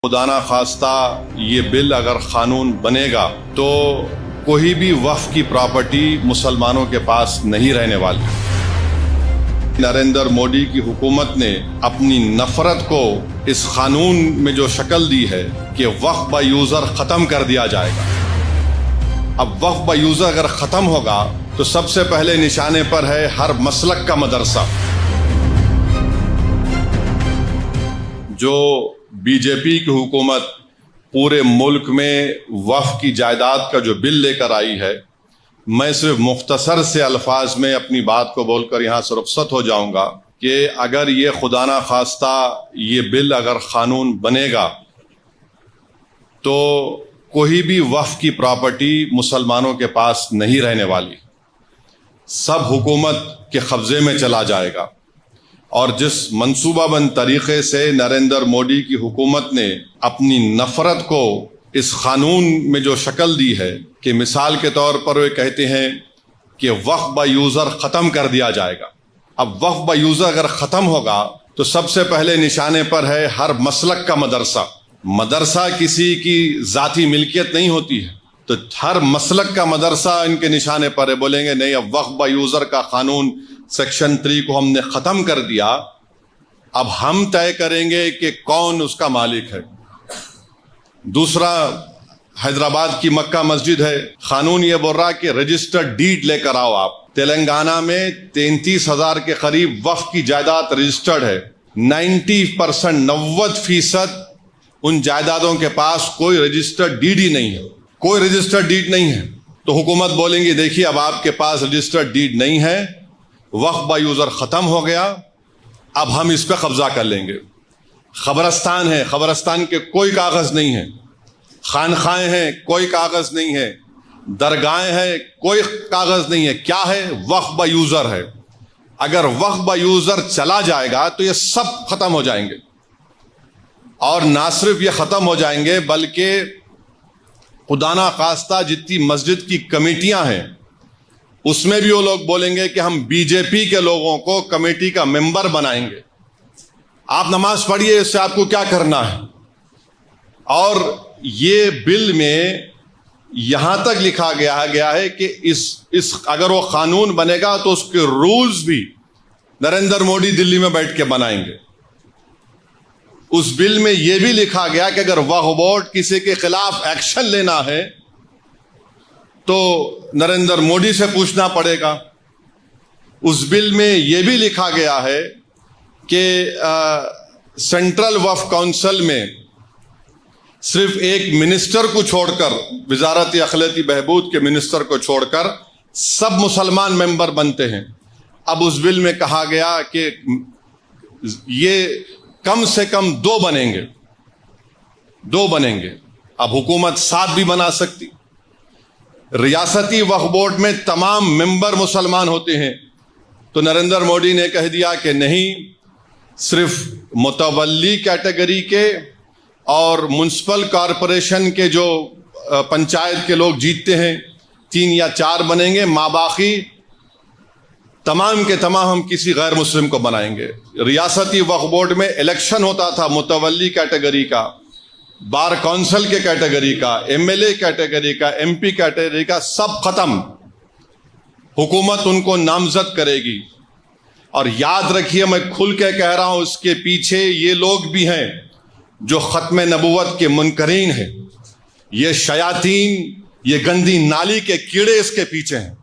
खुदा ना खास्ता ये बिल अगर कानून बनेगा तो कोई भी वक्फ की प्रॉपर्टी मुसलमानों के पास नहीं रहने वाली। नरेंद्र मोदी की हुकूमत ने अपनी नफरत को इस कानून में जो शक्ल दी है कि वक्फ बाय यूजर खत्म कर दिया जाएगा। अब वक्फ बाय यूजर अगर खत्म होगा तो सबसे पहले निशाने पर है हर मसलक का मदरसा। जो बीजेपी की हुकूमत पूरे मुल्क में वक्फ की जायदाद का जो बिल लेकर आई है, मैं सिर्फ मुख्तसर से अल्फाज में अपनी बात को बोलकर यहाँ से रुखसत हो जाऊंगा कि अगर ये खुदा ना खास्ता ये बिल अगर कानून बनेगा तो कोई भी वक्फ की प्रॉपर्टी मुसलमानों के पास नहीं रहने वाली, सब हुकूमत के कब्जे में चला जाएगा। और जिस मंसूबाबंद तरीके से नरेंद्र मोदी की हुकूमत ने अपनी नफरत को इस कानून में जो शक्ल दी है कि मिसाल के तौर पर वे कहते हैं कि वक्फ बाय यूजर खत्म कर दिया जाएगा। अब वक्फ बाय यूजर अगर खत्म होगा तो सबसे पहले निशाने पर है हर मसलक का मदरसा। मदरसा किसी की जाती मिल्कियत नहीं होती है, तो हर मसलक का मदरसा इनके निशाने पर है। बोलेंगे नहीं, अब वक्फ बाय यूजर का कानून सेक्शन 3 को हमने खत्म कर दिया, अब हम तय करेंगे कि कौन उसका मालिक है। दूसरा, हैदराबाद की मक्का मस्जिद है, कानून ये बोल रहा है कि रजिस्टर्ड डीड लेकर आओ आप। तेलंगाना में 33,000 के करीब वक्फ की जायदाद रजिस्टर्ड है। 90% उन जायदादों के पास कोई रजिस्टर्ड डीड ही नहीं है, कोई रजिस्टर्ड डीड नहीं है। तो हुकूमत बोलेंगी देखिए अब आपके पास रजिस्टर्ड डीड नहीं है, वक्फ बाय यूजर खत्म हो गया, अब हम इस पर कब्जा कर लेंगे। खबरस्तान है, खबरस्तान के कोई कागज नहीं है। खानखाएं हैं, कोई कागज नहीं है। दरगाहें हैं, कोई कागज नहीं है। क्या है? वक्फ बाय यूजर है। अगर वक्फ बाय यूजर चला जाएगा तो ये सब खत्म हो जाएंगे, और ना सिर्फ ये खत्म हो जाएंगे बल्कि खुदा ना खास्ता जितनी मस्जिद की कमेटियां हैं उसमें भी वो लोग बोलेंगे कि हम बीजेपी के लोगों को कमेटी का मेंबर बनाएंगे। आप नमाज पढ़िए, इससे आपको क्या करना है। और ये बिल में यहां तक लिखा गया है कि इस अगर वो कानून बनेगा तो उसके रूल्स भी नरेंद्र मोदी दिल्ली में बैठ के बनाएंगे। उस बिल में यह भी लिखा गया कि अगर वक्फ बोर्ड किसी के खिलाफ एक्शन लेना है तो नरेंद्र मोदी से पूछना पड़ेगा। उस बिल में यह भी लिखा गया है कि सेंट्रल वक्फ काउंसिल में सिर्फ एक मिनिस्टर को छोड़कर, वजारत अखिलती बहबूद के मिनिस्टर को छोड़कर सब मुसलमान मेंबर बनते हैं। अब उस बिल में कहा गया कि ये कम से कम 2 बनेंगे, 2 बनेंगे। अब हुकूमत 7 भी बना सकती। रियासती वक्फ बोर्ड में तमाम मेंबर मुसलमान होते हैं, तो नरेंद्र मोदी ने कह दिया कि नहीं, सिर्फ मुतवल्ली कैटेगरी के और म्युनिसिपल कॉरपोरेशन के जो पंचायत के लोग जीतते हैं 3 या 4 बनेंगे, माबाकी तमाम के तमाम हम किसी गैर मुस्लिम को बनाएंगे। रियासती वक्फ बोर्ड में इलेक्शन होता था मुतवल्ली कैटेगरी का, बार काउंसिल के कैटेगरी का, एमएलए कैटेगरी का, एमपी कैटेगरी का, सब खत्म। हुकूमत उनको नामजद करेगी। और याद रखिए, मैं खुल के कह रहा हूं, इसके पीछे ये लोग भी हैं जो खत्म नबुव्वत के मुनकरीन हैं। ये शयातीन, ये गंदी नाली के कीड़े इसके पीछे हैं।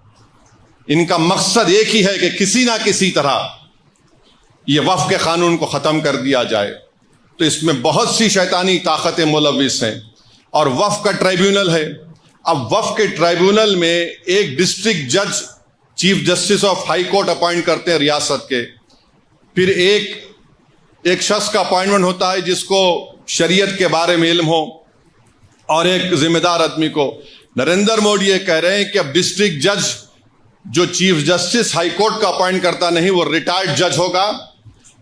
इनका मकसद एक ही है कि किसी ना किसी तरह ये वक्फ के कानून को खत्म कर दिया जाए। तो इसमें बहुत सी शैतानी ताकतें मुलविस हैं। और वक्फ का ट्राइब्यूनल है। अब वक्फ के ट्राइब्यूनल में एक डिस्ट्रिक्ट जज chief justice of high court appoint करते हैं रियासत के। फिर एक शख्स का अपॉइंटमेंट होता है जिसको शरीयत के बारे में इल्म हो, और एक जिम्मेदार आदमी को। नरेंद्र मोदी ये कह रहे हैं कि अब डिस्ट्रिक्ट जज जो चीफ जस्टिस हाई कोर्ट का अपॉइंट करता नहीं, वो रिटायर्ड जज होगा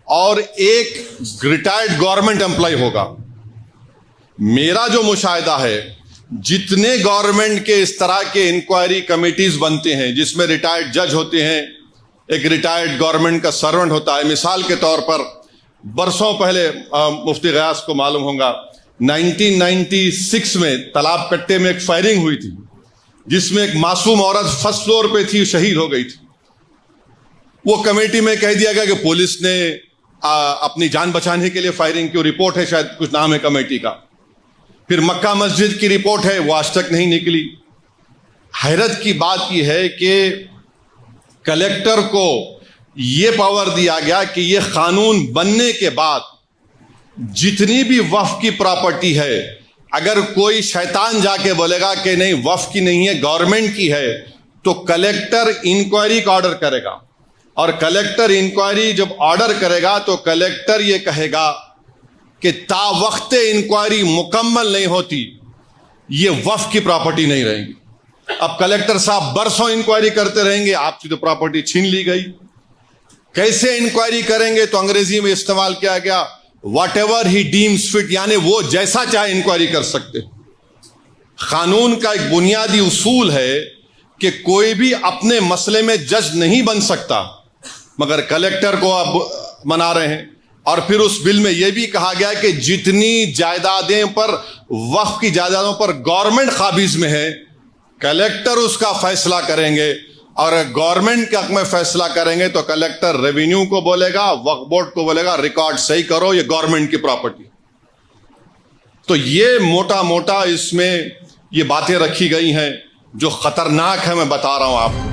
और एक रिटायर्ड गवर्नमेंट एम्प्लॉय होगा। मेरा जो मुशाहिदा है, जितने गवर्नमेंट के इस तरह के इंक्वायरी कमिटीज बनते हैं जिसमें रिटायर्ड जज होते हैं, एक रिटायर्ड गवर्नमेंट का सर्वेंट होता है। मिसाल के तौर पर बरसों पहले मुफ्ती गयास को मालूम होगा, 1996 میں تالاب کٹے میں ایک فائرنگ ہوئی تھی جس میں ایک معصوم عورت فرسٹ فلور پہ تھی، شہید ہو گئی تھی. وہ کمیٹی میں کہہ دیا گیا کہ پولیس نے اپنی جان بچانے کے لیے فائرنگ کی. رپورٹ ہے، شاید کچھ نام ہے کمیٹی کا. پھر مکہ مسجد کی رپورٹ ہے، وہ آج تک نہیں نکلی. حیرت کی بات یہ ہے کہ کلیکٹر کو یہ پاور دیا گیا کہ یہ قانون بننے کے بعد جتنی بھی وقف کی پراپرٹی ہے، اگر کوئی شیطان جا کے بولے گا کہ نہیں وقف کی نہیں ہے گورنمنٹ کی ہے، تو کلیکٹر انکوائری کا آرڈر کرے گا. اور کلیکٹر انکوائری جب آرڈر کرے گا تو کلیکٹر یہ کہے گا کہ تا وقت انکوائری مکمل نہیں ہوتی یہ وقف کی پراپرٹی نہیں رہے گی. اب کلیکٹر صاحب برسوں انکوائری کرتے رہیں گے، آپ کی تو پراپرٹی چھین لی گئی. کیسے انکوائری کریں گے؟ تو انگریزی میں استعمال کیا گیا whatever he deems fit, یعنی وہ جیسا چاہے انکوائری کر سکتے. قانون کا ایک بنیادی اصول ہے کہ کوئی بھی اپنے مسئلے میں جج نہیں بن سکتا، مگر کلیکٹر کو اب منا رہے ہیں. اور پھر اس بل میں یہ بھی کہا گیا کہ جتنی جائیدادیں پر وقف کی جائیدادوں پر گورنمنٹ قابض میں ہے، کلیکٹر اس کا فیصلہ کریں گے. اور گورنمنٹ کے حق میں فیصلہ کریں گے تو کلیکٹر ریونیو کو بولے گا، وقف بورڈ کو بولے گا ریکارڈ صحیح کرو، یہ گورنمنٹ کی پراپرٹی. تو یہ موٹا موٹا اس میں یہ باتیں رکھی گئی ہیں جو خطرناک ہے، میں بتا رہا ہوں آپ کو.